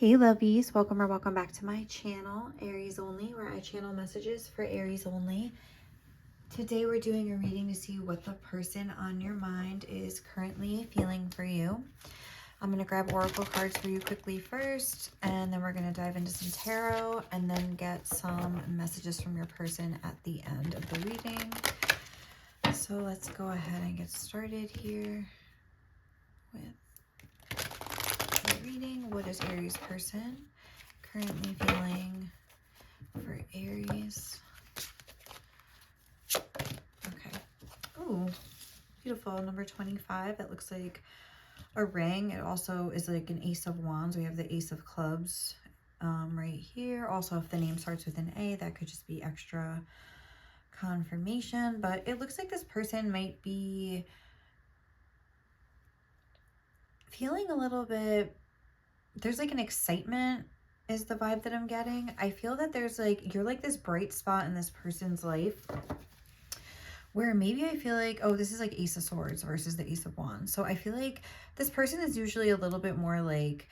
Hey lovies, welcome or welcome back to my channel, Aries Only, where I channel messages for Aries only. Today we're doing a reading to see what the person on your mind is currently feeling for you. I'm going to grab oracle cards for you quickly first, and then we're going to dive into some tarot and then get some messages from your person at the end of the reading. So let's go ahead and get started here with the reading. What is Aries person currently feeling for Aries? Okay. Ooh, beautiful. Number 25. It looks like a ring. It also is like an ace of wands. We have the ace of clubs right here. Also, if the name starts with an A, that could just be extra confirmation. But it looks like this person might be feeling a little bit, there's like an excitement is the vibe that I'm getting. I feel that there's like, you're like this bright spot in this person's life where maybe I feel like, oh, this is like Ace of Swords versus the Ace of Wands. So I feel like this person is usually a little bit more like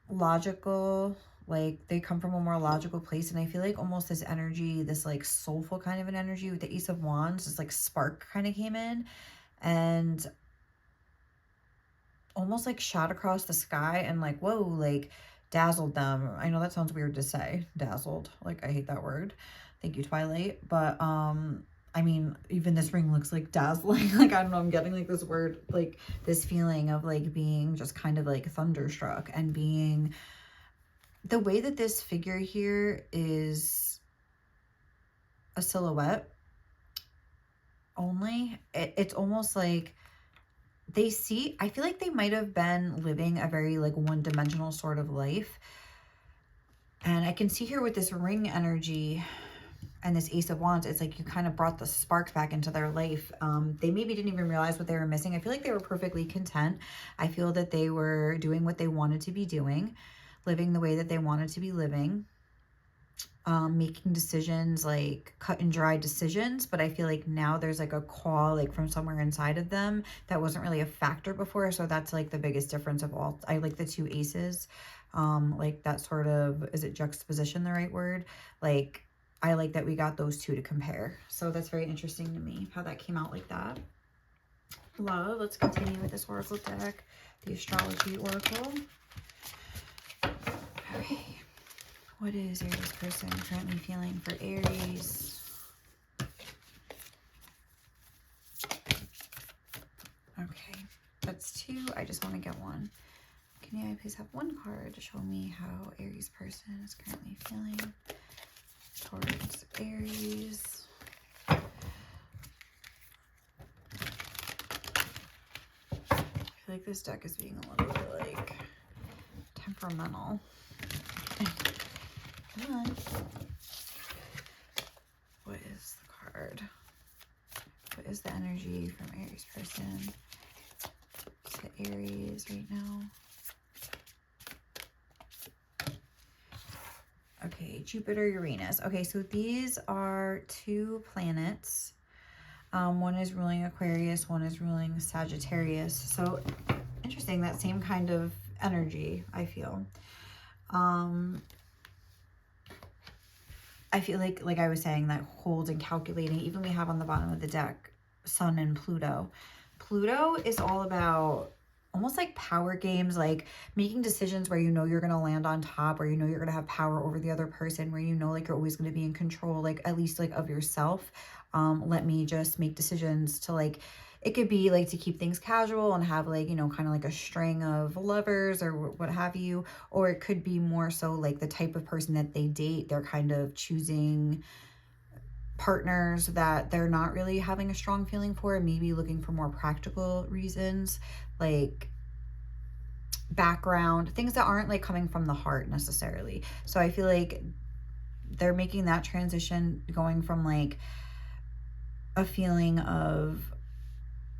logical, like they come from a more logical place. And I feel like almost this energy, this like soulful kind of an energy with the Ace of Wands, this like spark kind of came in and almost like shot across the sky and like, whoa, like dazzled them. I know that sounds weird to say, dazzled. Like, I hate that word. Thank you, Twilight. But, I mean, even this ring looks like dazzling. Like, I don't know, I'm getting like this word, like this feeling of like being just kind of like thunderstruck and being, the way that this figure here is a silhouette only, it's almost like they see, I feel like they might have been living a very like one-dimensional sort of life. And I can see here with this ring energy and this Ace of Wands, it's like you kind of brought the spark back into their life. They maybe didn't even realize what they were missing. I feel like they were perfectly content. I feel that they were doing what they wanted to be doing, living the way that they wanted to be living. Making decisions, like cut and dry decisions, but I feel like now there's like a call like from somewhere inside of them that wasn't really a factor before. So that's like the biggest difference of all. I like the two aces, like that sort of, is it juxtaposition the right word? Like I like that we got those two to compare. So that's very interesting to me how that came out like that. Love. Let's continue with this oracle deck, the astrology oracle. Okay. What is Aries person currently feeling for Aries? Okay, that's two. I just want to get one. Can I please have one card to show me how Aries person is currently feeling towards Aries? I feel like this deck is being a little bit like temperamental. Come on. What is the card? What is the energy from Aries person to Aries right now? Okay, Jupiter, Uranus. Okay, so these are two planets. One is ruling Aquarius, one is ruling Sagittarius. So interesting, that same kind of energy, I feel. I feel like I was saying, that cold and calculating, even we have on the bottom of the deck, Sun and Pluto. Pluto is all about almost like power games, like making decisions where you know you're going to land on top, or you know you're going to have power over the other person, where you know like you're always going to be in control, like at least like of yourself. Let me just make decisions to like, it could be like to keep things casual and have like, you know, kind of like a string of lovers or what have you. Or it could be more so like the type of person that they date. They're kind of choosing partners that they're not really having a strong feeling for, maybe looking for more practical reasons, like background, things that aren't like coming from the heart necessarily. So I feel like they're making that transition, going from like a feeling of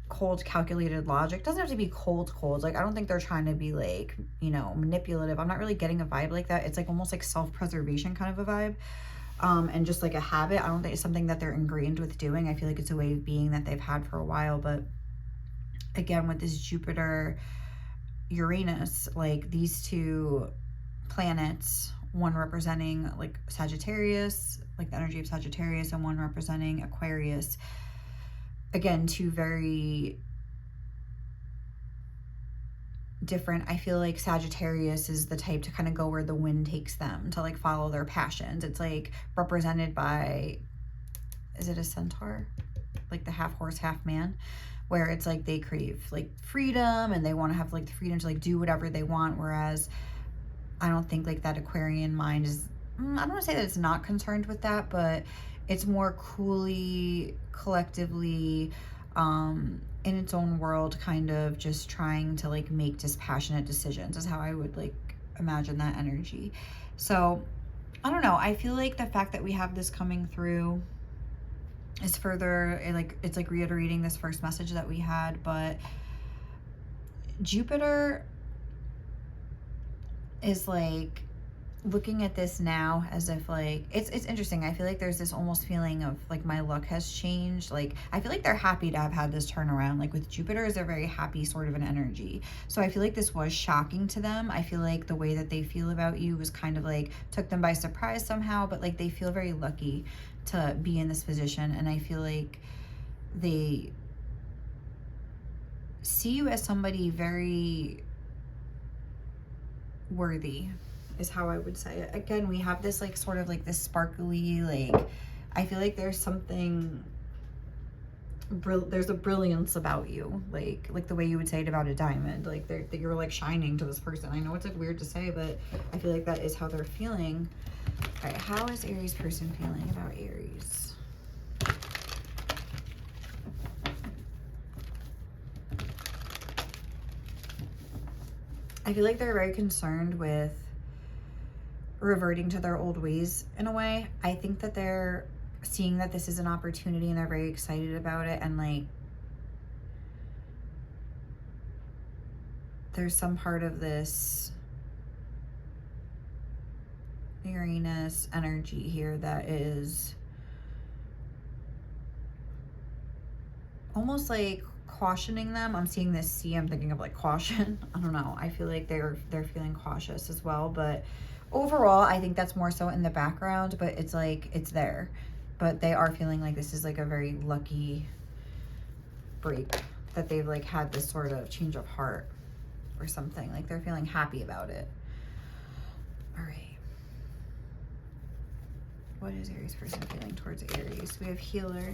cold calculated logic. Doesn't have to be cold like I don't think they're trying to be like, you know, manipulative. I'm not really getting a vibe like that. It's like almost like self-preservation kind of a vibe, and just like a habit. I don't think it's something that they're ingrained with doing. I feel like it's a way of being that they've had for a while. But again, with this Jupiter Uranus, like these two planets, one representing like Sagittarius, like the energy of Sagittarius, and one representing Aquarius. Again, two very different. I feel like Sagittarius is the type to kind of go where the wind takes them, to like follow their passions. It's like represented by, is it a centaur? Like the half horse, half man, where it's like they crave like freedom and they want to have like the freedom to like do whatever they want. Whereas I don't think like that Aquarian mind is, I don't want to say that it's not concerned with that, but it's more coolly, collectively, in its own world, kind of just trying to like make dispassionate decisions is how I would like imagine that energy. So I don't know. I feel like the fact that we have this coming through is further, it's like reiterating this first message that we had. But Jupiter is like looking at this now as if like it's interesting. I feel like there's this almost feeling of like my luck has changed. Like I feel like they're happy to have had this turnaround. Like with Jupiter is a very happy sort of an energy. So I feel like this was shocking to them. I feel like the way that they feel about you was kind of like took them by surprise somehow, but like they feel very lucky to be in this position. And I feel like they see you as somebody very worthy, is how I would say it. Again, we have this like sort of like this sparkly, like I feel like there's something, there's a brilliance about you, like the way you would say it about a diamond, like you're like shining to this person. I know it's like weird to say, but I feel like that is how they're feeling. All right, how is Aries person feeling about Aries? I feel like they're very concerned with reverting to their old ways in a way. I think that they're seeing that this is an opportunity and they're very excited about it. And like, there's some part of this Uranus energy here that is almost like cautioning them. I'm seeing this C, I'm thinking of like caution. I don't know. I feel like they're feeling cautious as well, but overall, I think that's more so in the background, but it's like, it's there. But they are feeling like this is like a very lucky break, that they've like had this sort of change of heart or something. Like they're feeling happy about it. All right. What is Aries person feeling towards Aries? We have healer.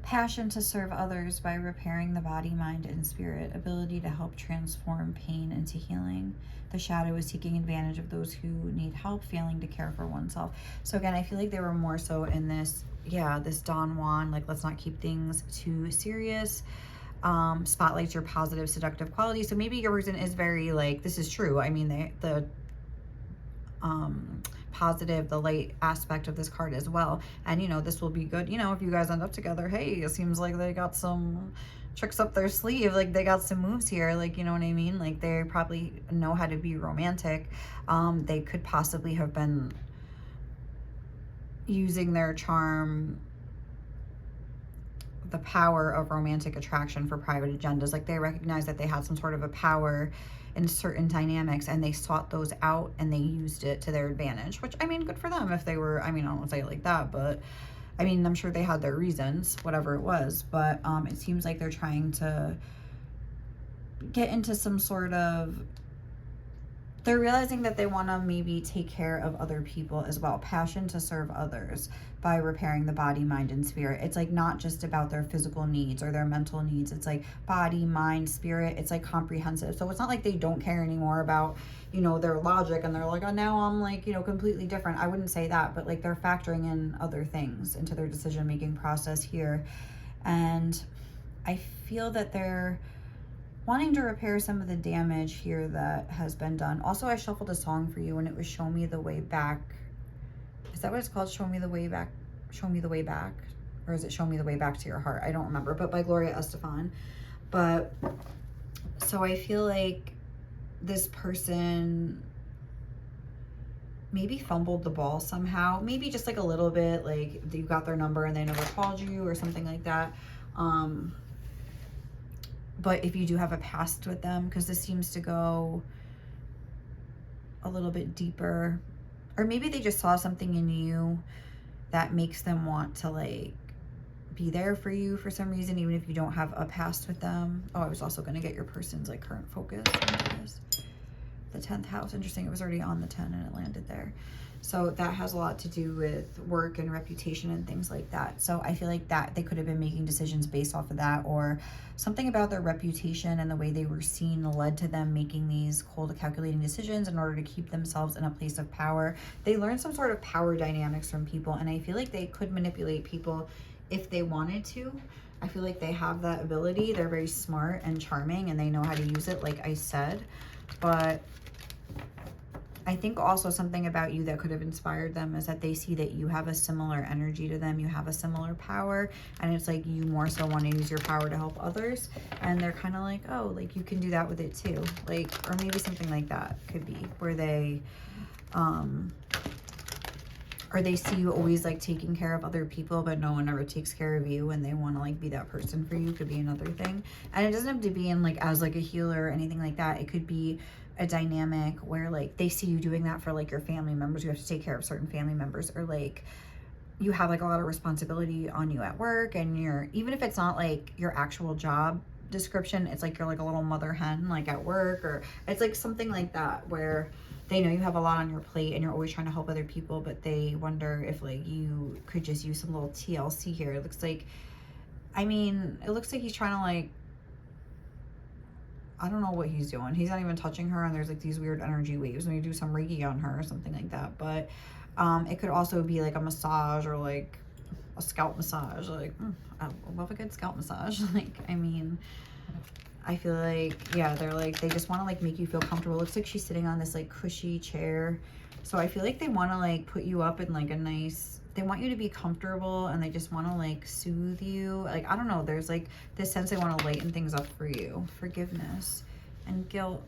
Passion to serve others by repairing the body, mind, and spirit. Ability to help transform pain into healing. The shadow is taking advantage of those who need help, failing to care for oneself. So again, I feel like they were more so in this, this Don Juan, like let's not keep things too serious. Spotlights your positive, seductive qualities. So maybe your person is very like, this is true. I mean, the positive, the light aspect of this card as well. And, you know, this will be good, you know, if you guys end up together. Hey, it seems like they got some tricks up their sleeve. Like they got some moves here. Like, you know what I mean? Like they probably know how to be romantic. They could possibly have been using their charm, the power of romantic attraction for private agendas. Like they recognize that they had some sort of a power in certain dynamics and they sought those out and they used it to their advantage, which I mean, good for them if they were, I mean, I don't want to say it like that, but I mean, I'm sure they had their reasons, whatever it was, but it seems like they're trying to get into some sort of, they're realizing that they want to maybe take care of other people as well. Passion to serve others by repairing the body, mind, and spirit. It's like not just about their physical needs or their mental needs. It's like body, mind, spirit. It's like comprehensive. So it's not like they don't care anymore about, you know, their logic and they're like, oh, now I'm like, you know, completely different. I wouldn't say that, but like they're factoring in other things into their decision-making process here. And I feel that they're wanting to repair some of the damage here that has been done. Also, I shuffled a song for you and it was Show Me the Way Back. Is that what it's called? Show Me the Way Back? Show Me the Way Back? Or is it Show Me the Way Back to Your Heart? I don't remember, but by Gloria Estefan. But so I feel like this person maybe fumbled the ball somehow. Maybe just like a little bit, like you got their number and they never called you or something like that. But if you do have a past with them, because this seems to go a little bit deeper, or maybe they just saw something in you that makes them want to like be there for you for some reason, even if you don't have a past with them. Oh, I was also going to get your person's like current focus into this. The 10th house, interesting, it was already on the 10 and it landed there. So that has a lot to do with work and reputation and things like that. So I feel like that they could have been making decisions based off of that, or something about their reputation and the way they were seen led to them making these cold calculating decisions in order to keep themselves in a place of power. They learned some sort of power dynamics from people, and I feel like they could manipulate people if they wanted to. I feel like they have that ability. They're very smart and charming and they know how to use it, like I said. But I think also something about you that could have inspired them is that they see that you have a similar energy to them, you have a similar power, and it's like you more so want to use your power to help others, and they're kind of like, oh, like you can do that with it too, like, or maybe something like that could be where they or they see you always like taking care of other people, but no one ever takes care of you, and they want to like be that person for you. Could be another thing. And it doesn't have to be in like as like a healer or anything like that. It could be a dynamic where like they see you doing that for like your family members. You have to take care of certain family members, or like you have like a lot of responsibility on you at work, and you're, even if it's not like your actual job description, it's like you're like a little mother hen like at work, or it's like something like that where they know you have a lot on your plate and you're always trying to help other people, but they wonder if like you could just use some little TLC here. It looks like, I mean, it looks like he's trying to like, I don't know what he's doing. He's not even touching her, and there's like these weird energy waves when you do some Reiki on her or something like that. But it could also be like a massage, or like a scalp massage. Like, I love a good scalp massage. Like, I mean, I feel like, yeah, they're like, they just want to like make you feel comfortable. It looks like she's sitting on this like cushy chair. So I feel like they want to like put you up in like a nice, they want you to be comfortable, and they just want to like soothe you. Like, I don't know, there's like this sense they want to lighten things up for you. Forgiveness and guilt.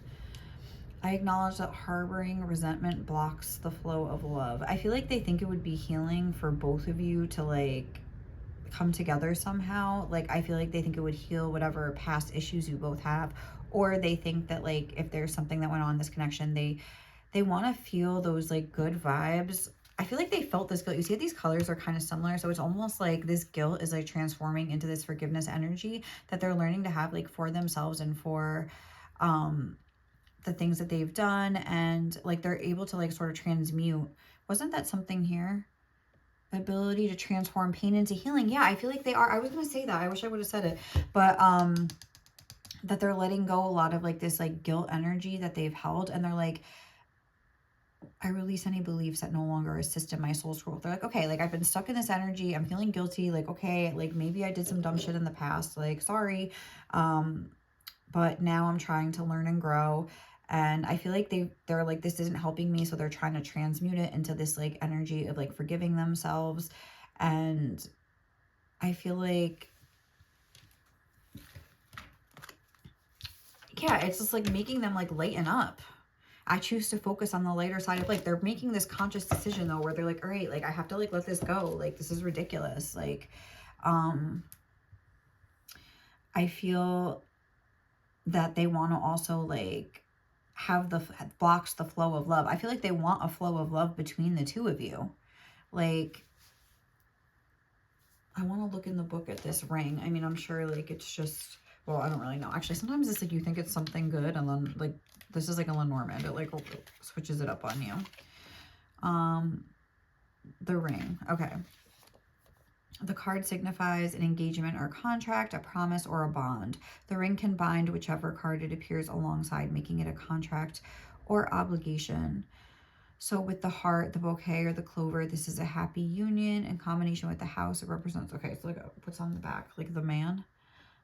I acknowledge that harboring resentment blocks the flow of love. I feel like they think it would be healing for both of you to like come together somehow. Like, I feel like they think it would heal whatever past issues you both have, or they think that like if there's something that went on in this connection, they want to feel those like good vibes. I feel like they felt this guilt. You see, these colors are kind of similar, so it's almost like this guilt is like transforming into this forgiveness energy that they're learning to have like for themselves and for the things that they've done, and like they're able to like sort of transmute. Wasn't that something here? Ability to transform pain into healing. Yeah, I feel like they are. I was gonna say that. I wish I would have said it. But that they're letting go a lot of like this like guilt energy that they've held, and they're like, I release any beliefs that no longer assist in my soul's growth. They're like, okay, like I've been stuck in this energy, I'm feeling guilty, like, okay, like maybe I did some dumb shit in the past, like, sorry, but now I'm trying to learn and grow. And I feel like they're like, this isn't helping me, so they're trying to transmute it into this like energy of like forgiving themselves. And I feel like, yeah, it's just like making them like lighten up. I choose to focus on the lighter side of like, they're making this conscious decision though, where they're like, all right, like I have to like let this go, like this is ridiculous. Like I feel that they want to also like have the blocks the flow of love. I feel like they want a flow of love between the two of you. Like, I want to look in the book at this ring. I mean, I'm sure like it's just, well, I don't really know. Actually, sometimes it's like you think it's something good, and then like this is like a Lenormand. It like switches it up on you. The ring. Okay. The card signifies an engagement or contract, a promise, or a bond. The ring can bind whichever card it appears alongside, making it a contract or obligation. So with the heart, the bouquet, or the clover, this is a happy union. In combination with the house, it represents, okay, so like what's on the back, like the man.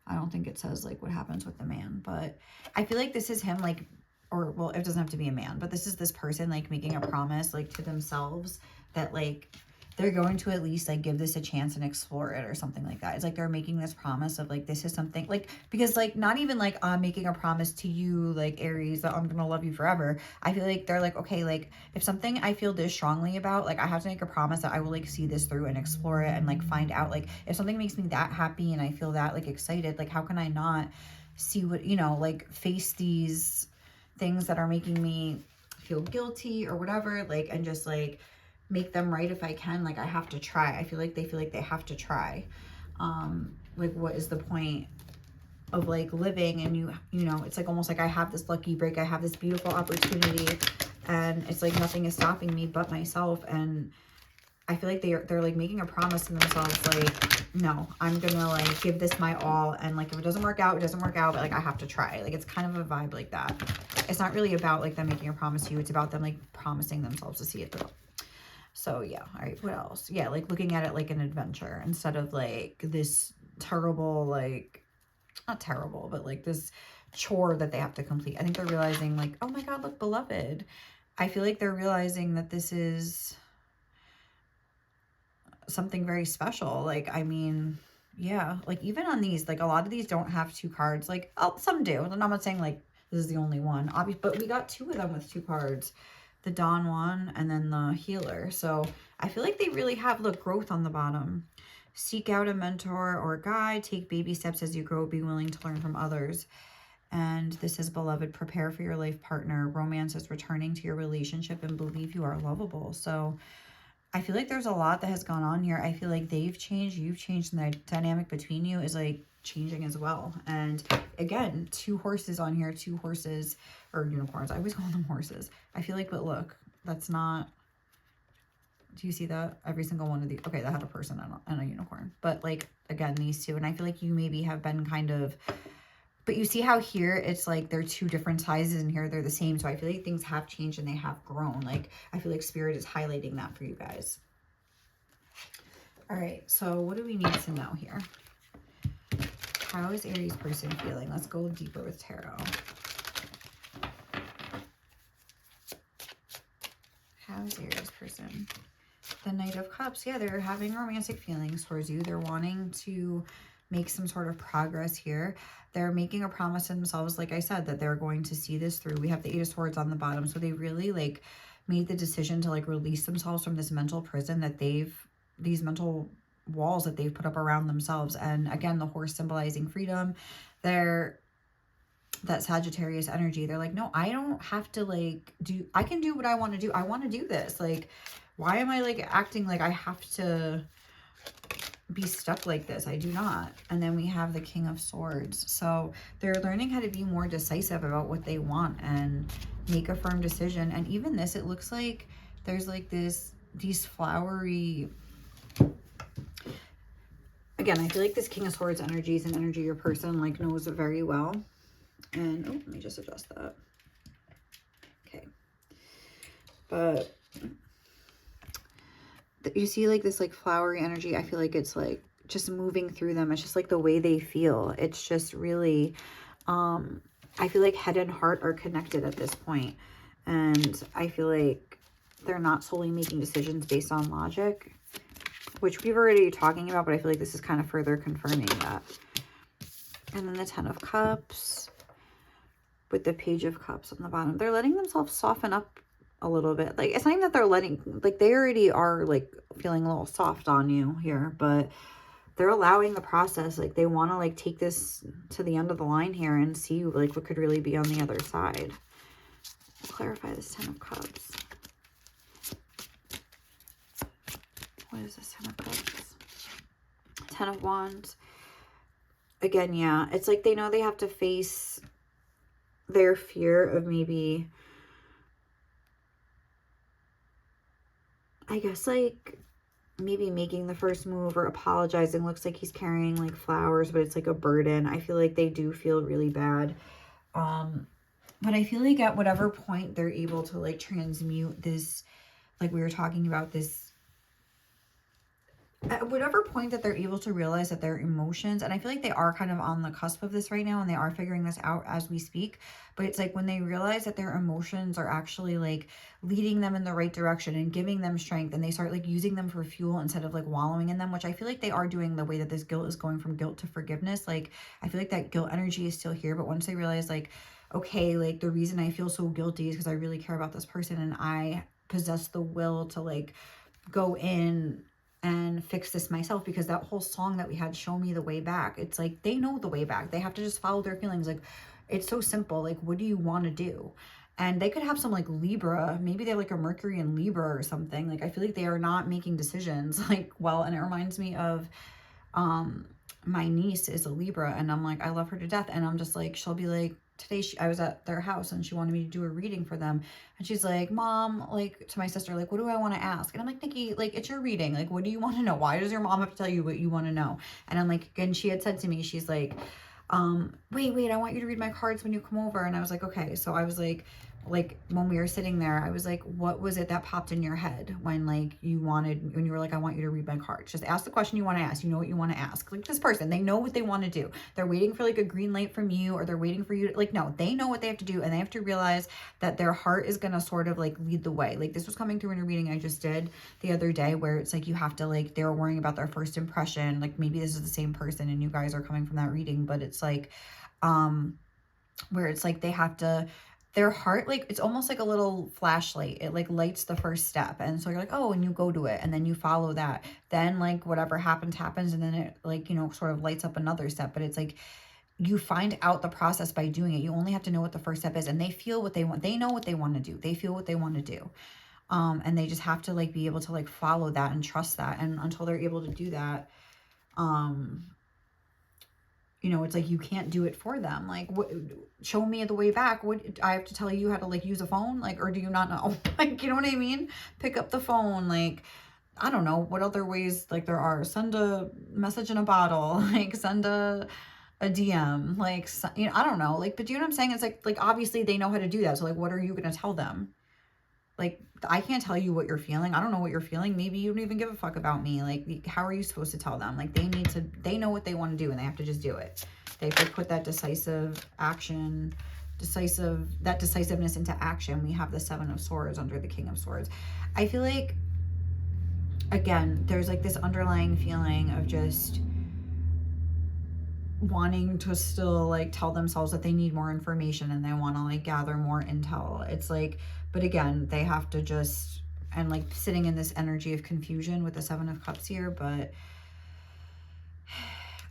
I don't think it says like what happens with the man, but I feel like this is him like, or well, it doesn't have to be a man, but this is this person like making a promise like to themselves that like they're going to at least like give this a chance and explore it or something like that. It's like they're making this promise of like, this is something like, because like not even like I'm making a promise to you like Aries that I'm gonna love you forever. I feel like they're like, okay, like if something I feel this strongly about, like I have to make a promise that I will like see this through and explore it and like find out, like if something makes me that happy and I feel that like excited, like how can I not see what, you know, like face these things that are making me feel guilty or whatever, like, and just like make them right if I can. Like, I have to try. I feel like they have to try. Like, what is the point of like living? And you know, it's like almost like I have this lucky break, I have this beautiful opportunity, and it's like nothing is stopping me but myself. And I feel like they're like making a promise to themselves, like, no, I'm gonna like give this my all, and like if it doesn't work out, it doesn't work out, but like I have to try. Like, it's kind of a vibe like that. It's not really about like them making a promise to you, it's about them like promising themselves to see it through. So yeah, all right, what else? Yeah, like looking at it like an adventure instead of like this terrible, like, not terrible, but like this chore that they have to complete. I think they're realizing like, oh my God, look, beloved. I feel like they're realizing that this is something very special. Like, I mean, yeah, like even on these, like a lot of these don't have two cards. Like, oh, some do. And I'm not saying like this is the only one, obviously, but we got two of them with two cards, the Dawn one and then the Healer. So I feel like they really have, look, growth on the bottom. Seek out a mentor or a guide, take baby steps as you grow, be willing to learn from others. And this is, beloved, prepare for your life partner. Romance is returning to your relationship and believe you are lovable. So I feel like there's a lot that has gone on here. I feel like they've changed, you've changed, and the dynamic between you is like changing as well. And again, two horses on here, two horses, or unicorns. I always call them horses. I feel like, but look, that's not, do you see that? Every single one of these, okay, that had a person and a unicorn. But like, again, these two, and I feel like you maybe have been kind of, but you see how here it's like they're two different sizes and here they're the same. So I feel like things have changed and they have grown. Like, I feel like Spirit is highlighting that for you guys. All right, so what do we need to know here? How is Aries person feeling? Let's go deeper with tarot. How is Aries person? The Knight of Cups. Yeah, they're having romantic feelings towards you. They're wanting to make some sort of progress here. They're making a promise to themselves, like I said, that they're going to see this through. We have the Eight of Swords on the bottom. So they really like made the decision to like release themselves from this mental prison that these mental walls that they've put up around themselves. And again, the horse symbolizing freedom. They're that Sagittarius energy. They're like, no, I don't have to like I can do what I want to do. I want to do this. Like, why am I like acting like I have to be stuck like this? I do not. And then we have the King of Swords. So they're learning how to be more decisive about what they want and make a firm decision. And even this, it looks like there's like these flowery, again, I feel like this King of Swords energy is an energy your person like knows it very well. And oh, let me just adjust that. Okay. But you see like this like flowery energy. I feel like it's like just moving through them. It's just like the way they feel. It's just really, I feel like head and heart are connected at this point. And I feel like they're not solely making decisions based on logic, which we've already talking about, but I feel like this is kind of further confirming that. And then the Ten of Cups with the Page of Cups on the bottom. They're letting themselves soften up a little bit. Like, it's not even that they're letting, like, they already are like feeling a little soft on you here, but they're allowing the process. Like, they want to like take this to the end of the line here and see like what could really be on the other side. We'll clarify this Ten of Cups. What is this Ten of Cups? Ten of Wands. Again, yeah, it's like they know they have to face their fear of maybe, I guess, like maybe making the first move or apologizing. Looks like he's carrying like flowers, but it's like a burden. I feel like they do feel really bad. But I feel like at whatever point they're able to like transmute this, like we were talking about this, at whatever point that they're able to realize that their emotions, and I feel like they are kind of on the cusp of this right now and they are figuring this out as we speak, but it's like when they realize that their emotions are actually like leading them in the right direction and giving them strength, and they start like using them for fuel instead of like wallowing in them, which I feel like they are doing the way that this guilt is going from guilt to forgiveness. Like, I feel like that guilt energy is still here, but once they realize like, okay, like the reason I feel so guilty is because I really care about this person and I possess the will to like go in and fix this myself, because that whole song that we had, Show Me the Way Back, it's like they know the way back. They have to just follow their feelings. Like, it's so simple. Like, what do you want to do? And they could have some like Libra, maybe they're like a Mercury in Libra or something. Like I feel like they are not making decisions like well. And it reminds me of my niece is a Libra, and I'm like, I love her to death. And I'm just like, she'll be like, today I was at their house and she wanted me to do a reading for them. And she's like, Mom, like to my sister, like, what do I want to ask? And I'm like, Nikki, like, it's your reading. Like, what do you want to know? Why does your mom have to tell you what you want to know? And I'm like, and she had said to me, she's like, wait, I want you to read my cards when you come over. And I was like, okay. So I was like when we were sitting there, I was like, what was it that popped in your head when like you were like, I want you to read my cards? Just ask the question you want to ask. You know what you want to ask. Like this person, they know what they want to do. They're waiting for like a green light from you, or they're waiting for you to, like, no, they know what they have to do, and they have to realize that their heart is going to sort of like lead the way. Like this was coming through in a reading I just did the other day, where it's like you have to like, they were worrying about their first impression. Like maybe this is the same person and you guys are coming from that reading, but it's like where it's like they have to, their heart, like it's almost like a little flashlight. It like lights the first step, and so you're like, oh, and you go to it, and then you follow that, then like whatever happens, and then it like, you know, sort of lights up another step. But it's like you find out the process by doing it. You only have to know what the first step is, and they feel what they want. They know what they want to do. They feel what they want to do, and they just have to like be able to like follow that and trust that. And until they're able to do that, you know, it's like you can't do it for them. Like, what, show me the way back. What, I have to tell you how to like use a phone? Like, or do you not know? Like, you know what I mean? Pick up the phone. Like, I don't know what other ways like there are. Send a message in a bottle. Like, send a DM. Like, you know, I don't know. Like, but do you know what I'm saying? It's like obviously they know how to do that. So like, what are you gonna tell them? Like, I can't tell you what you're feeling. I don't know what you're feeling. Maybe you don't even give a fuck about me. Like, how are you supposed to tell them? Like, they know what they want to do, and they have to just do it. They have to put that decisiveness into action. We have the Seven of Swords under the King of Swords. I feel like, again, there's like this underlying feeling of just wanting to still like tell themselves that they need more information and they want to like gather more intel. It's like, but again, they have to just, and like sitting in this energy of confusion with the Seven of Cups here. But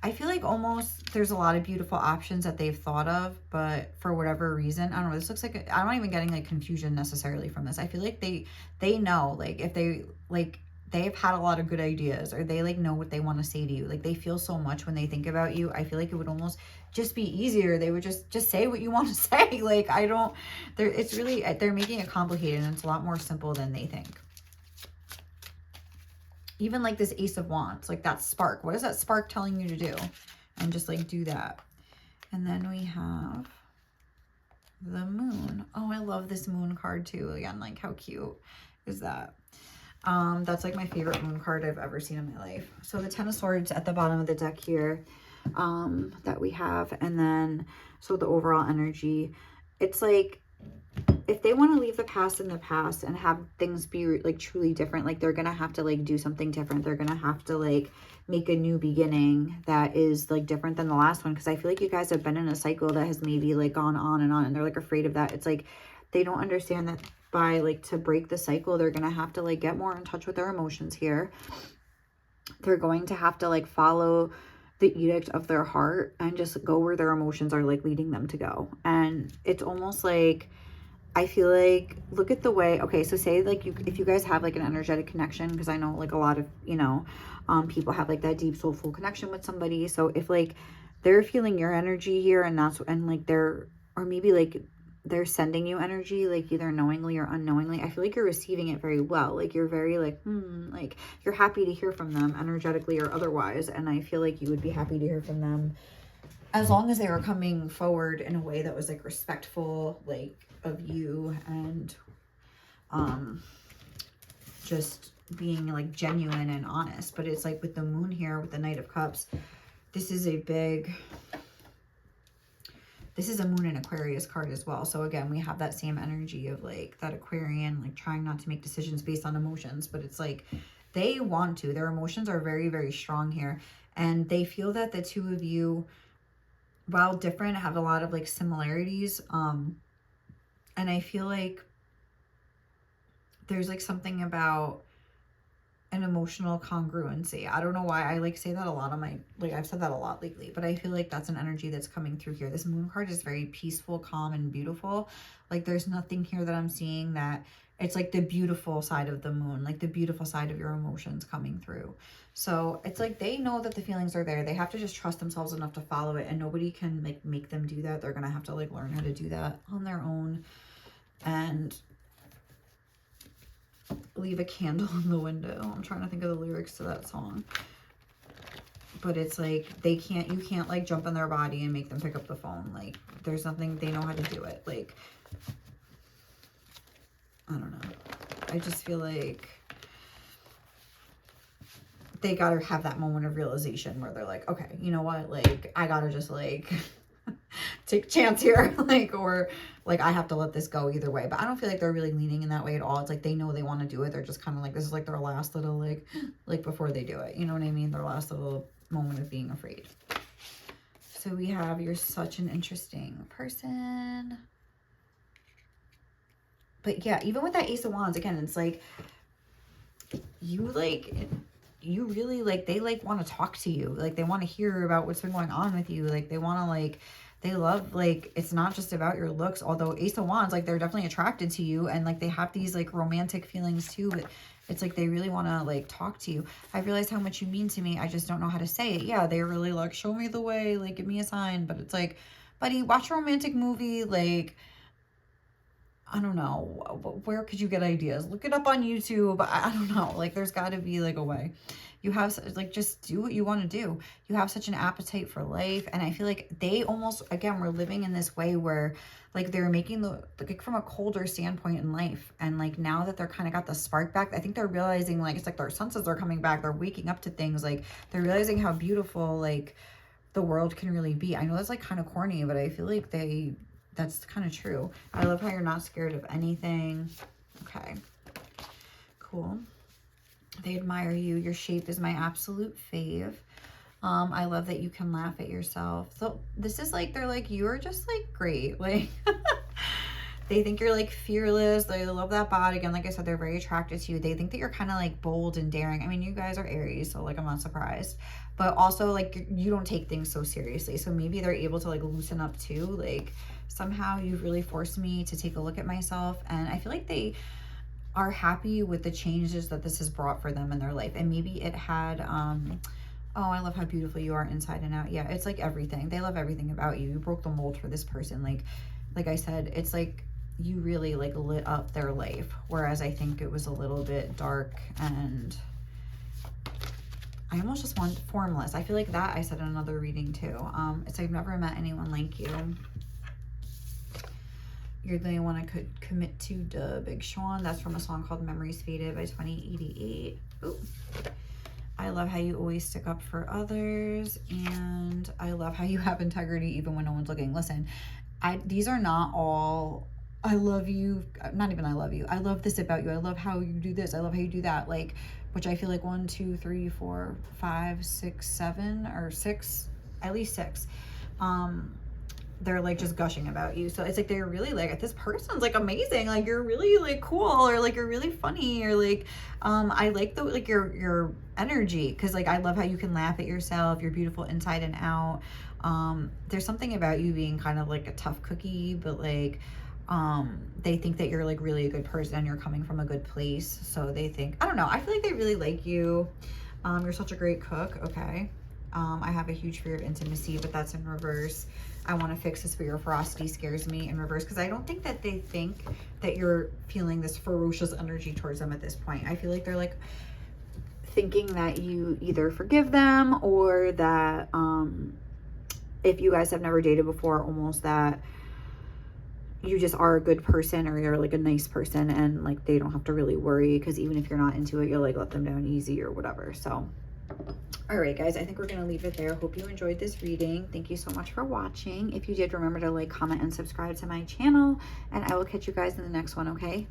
I feel like almost there's a lot of beautiful options that they've thought of, but for whatever reason, I don't know, this looks like, I'm not even getting like confusion necessarily from this. I feel like they know, like if they like, they've had a lot of good ideas, or they like know what they want to say to you. Like they feel so much when they think about you. I feel like it would almost just be easier. They would just say what you want to say. Like it's really, they're making it complicated, and it's a lot more simple than they think. Even like this Ace of Wands, like that spark. What is that spark telling you to do? And just like do that. And then we have the Moon. Oh, I love this Moon card too. Again, like how cute is that? That's like my favorite moon card I've ever seen in my life. So the Ten of Swords at the bottom of the deck here, that we have. And then, so the overall energy, it's like, if they want to leave the past in the past and have things be like truly different, like they're going to have to like do something different. They're going to have to like make a new beginning that is like different than the last one. Cause I feel like you guys have been in a cycle that has maybe like gone on, and they're like afraid of that. It's like, they don't understand that by like, to break the cycle, they're going to have to like get more in touch with their emotions here. They're going to have to like follow the edict of their heart and just go where their emotions are like leading them to go. And it's almost like, I feel like, look at the way, okay, so say like if you guys have like an energetic connection, because I know like a lot of, you know, people have like that deep soulful connection with somebody. So if like they're feeling your energy here, and like they're, or maybe like they're sending you energy, like either knowingly or unknowingly, I feel like you're receiving it very well. Like you're very like, like you're happy to hear from them energetically or otherwise. And I feel like you would be happy to hear from them as long as they were coming forward in a way that was like respectful, like of you, and just being like genuine and honest. But it's like with the Moon here, with the Knight of Cups, this is a Moon and Aquarius card as well. So again, we have that same energy of like that Aquarian, like trying not to make decisions based on emotions. But it's like they want to, their emotions are very, very strong here. And they feel that the two of you, while different, have a lot of like similarities. And I feel like there's like something about an emotional congruency. I don't know why I like say that a lot on my, like I've said that a lot lately, but I feel like that's an energy that's coming through here. This moon card is very peaceful, calm, and beautiful. Like there's nothing here that I'm seeing that it's like the beautiful side of the moon, like the beautiful side of your emotions coming through. So it's like they know that the feelings are there. They have to just trust themselves enough to follow it, and nobody can like make them do that. They're gonna have to like learn how to do that on their own. And leave a candle in the window. I'm trying to think of the lyrics to that song. But it's like you can't like jump in their body and make them pick up the phone. Like there's nothing, they know how to do it. Like, I don't know. I just feel like they gotta have that moment of realization where they're like, okay, you know what? Like, I gotta just like take a chance here. Like, or like, I have to let this go either way. But I don't feel like they're really leaning in that way at all. It's like, they know they want to do it. They're just kind of like, this is like their last little, like before they do it. You know what I mean? Their last little moment of being afraid. So we have, you're such an interesting person. But yeah, even with that Ace of Wands, again, it's like, you really like, they like want to talk to you. Like they want to hear about what's been going on with you. Like they want to like, they love, like, it's not just about your looks, although Ace of Wands, like they're definitely attracted to you, and like they have these like romantic feelings too, but it's like they really want to like talk to you. I realized how much you mean to me. I just don't know how to say it. Yeah, they're really like, show me the way, like give me a sign. But it's like, buddy, watch a romantic movie. Like, I don't know, where could you get ideas? Look it up on YouTube. I don't know, like there's got to be like a way. You have, like, just do what you want to do. You have such an appetite for life. And I feel like they almost, again, we're living in this way where like they're making like from a colder standpoint in life. And like now that they're kind of got the spark back, I think they're realizing like, it's like their senses are coming back. They're waking up to things. Like they're realizing how beautiful like the world can really be. I know that's like kind of corny, but I feel like that's kind of true. I love how you're not scared of anything. Okay, cool. They admire you. Your shape is my absolute fave. I love that you can laugh at yourself. So this is like, they're like, you're just like great. Like they think you're like fearless. They love that body. Again, like I said, they're very attracted to you. They think that you're kind of like bold and daring. I mean, you guys are Aries, so like I'm not surprised. But also like you don't take things so seriously. So maybe they're able to like loosen up too. Like somehow you've really forced me to take a look at myself. And I feel like they are happy with the changes that this has brought for them in their life. And maybe it had, oh, I love how beautiful you are inside and out. Yeah, it's like everything. They love everything about you. You broke the mold for this person. Like I said, it's like you really like lit up their life. Whereas I think it was a little bit dark and I almost just want formless. I feel like that I said in another reading too. It's like I've never met anyone like you. You're the only one I could commit to, duh, Big Sean. That's from a song called Memories Faded by 2088. Ooh. I love how you always stick up for others. And I love how you have integrity even when no one's looking. Listen, these are not all, I love you. Not even I love you. I love this about you. I love how you do this. I love how you do that. Like, which I feel like 1, 2, 3, 4, 5, 6, 7, or 6, at least 6. They're like just gushing about you. So it's like they're really like, this person's like amazing, like you're really like cool, or like you're really funny, or like I like the like your energy, because like I love how you can laugh at yourself. You're beautiful inside and out. There's something about you being kind of like a tough cookie, but like they think that you're like really a good person and you're coming from a good place. So they think, I don't know, I feel like they really like you. You're such a great cook. Okay. I have a huge fear of intimacy, but that's in reverse. I want to fix this fear of ferocity, scares me in reverse, because I don't think that they think that you're feeling this ferocious energy towards them at this point. I feel like they're like thinking that you either forgive them, or that if you guys have never dated before, almost that you just are a good person, or you're like a nice person, and like they don't have to really worry, because even if you're not into it, you'll like let them down easy or whatever. So all right, guys, I think we're going to leave it there. Hope you enjoyed this reading. Thank you so much for watching. If you did, remember to like, comment, and subscribe to my channel, and I will catch you guys in the next one, okay?